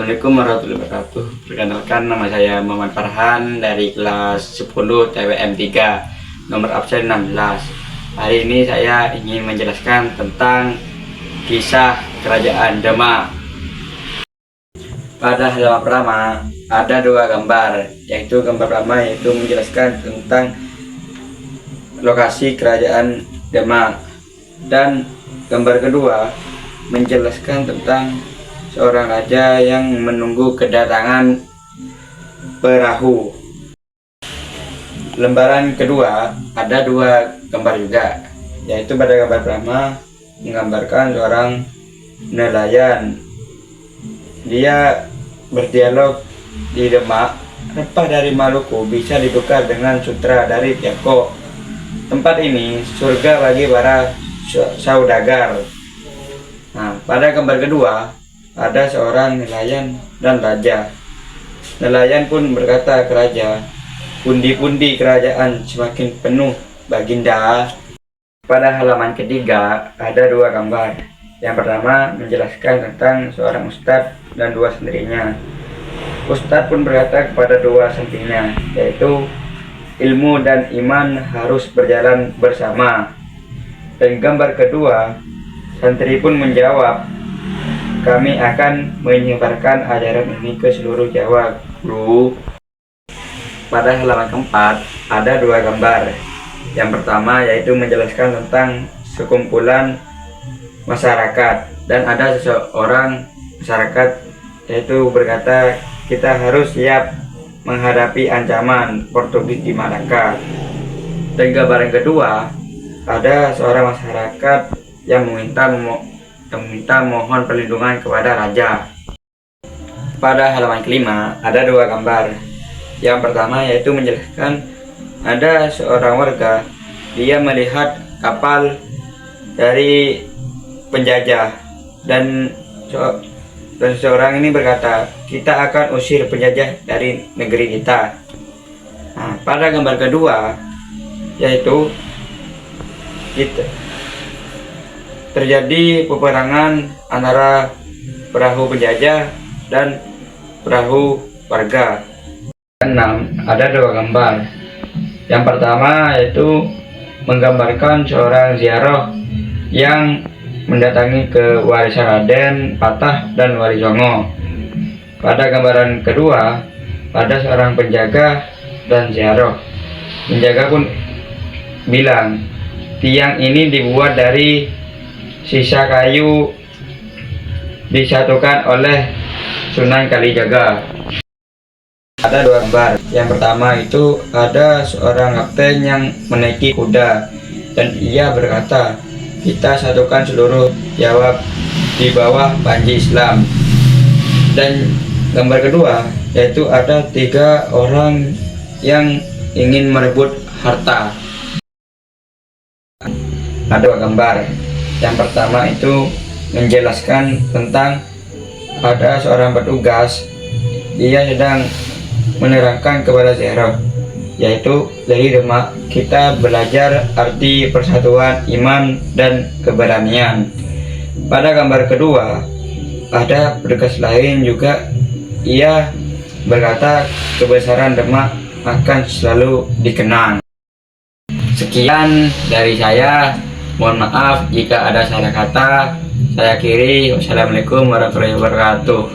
Assalamualaikum warahmatullahi wabarakatuh. Perkenalkan, nama saya Muhammad Farhan dari kelas 10 TWM 3, nomor absen 16. Hari ini saya ingin menjelaskan tentang kisah kerajaan Demak. Pada halaman pertama ada dua gambar, yaitu gambar pertama yaitu menjelaskan tentang lokasi kerajaan Demak, dan gambar kedua menjelaskan tentang seorang raja yang menunggu kedatangan perahu. Lembaran kedua ada dua gambar juga, yaitu pada gambar pertama menggambarkan seorang nelayan. Dia berdialog di Demak, rempah dari Maluku bisa ditukar dengan sutra dari Tiongkok. Tempat ini surga bagi para saudagar. Nah, pada gambar kedua ada seorang nelayan dan raja. Nelayan pun berkata ke raja, "Pundi-pundi kerajaan semakin penuh, Baginda." Pada halaman ketiga ada dua gambar. Yang pertama menjelaskan tentang seorang ustadz dan dua santrinya. Ustadz pun berkata kepada dua santrinya, yaitu ilmu dan iman harus berjalan bersama. Dan gambar kedua, santri pun menjawab, "Kami akan menyebarkan ajaran ini ke seluruh Jawa, Guru." Pada halaman keempat ada dua gambar. Yang pertama yaitu menjelaskan tentang sekumpulan masyarakat, dan ada seseorang masyarakat yaitu berkata, "Kita harus siap menghadapi ancaman Portugis di Malaka." Dan gambar yang kedua ada seorang masyarakat yang meminta mohon perlindungan kepada raja. Pada halaman kelima ada dua gambar. Yang pertama yaitu menjelaskan ada seorang warga, dia melihat kapal dari penjajah, dan seseorang ini berkata, "Kita akan usir penjajah dari negeri kita." Nah, pada gambar kedua yaitu terjadi peperangan antara perahu penjajah dan perahu warga. 6. Ada dua gambar. Yang pertama yaitu menggambarkan seorang ziarah yang mendatangi ke warisan Raden Patah dan Wali Songo. Pada gambaran kedua ada seorang penjaga dan ziarah. Penjaga pun bilang, "Tiang ini dibuat dari sisa kayu disatukan oleh Sunan Kalijaga." Ada dua gambar. Yang pertama itu ada seorang kapten yang menaiki kuda, dan ia berkata, "Kita satukan seluruh Jawa di bawah panji Islam." Dan gambar kedua yaitu ada tiga orang yang ingin merebut harta. Ada dua gambar. Yang pertama itu menjelaskan tentang ada seorang petugas, dia sedang menerangkan kepada ziarah, yaitu dari Demak kita belajar arti persatuan iman dan keberanian. Pada gambar kedua ada petugas lain juga, ia berkata kebesaran Demak akan selalu dikenang. Sekian dari saya. Mohon maaf jika ada salah kata. Saya akhiri. Wassalamualaikum warahmatullahi wabarakatuh.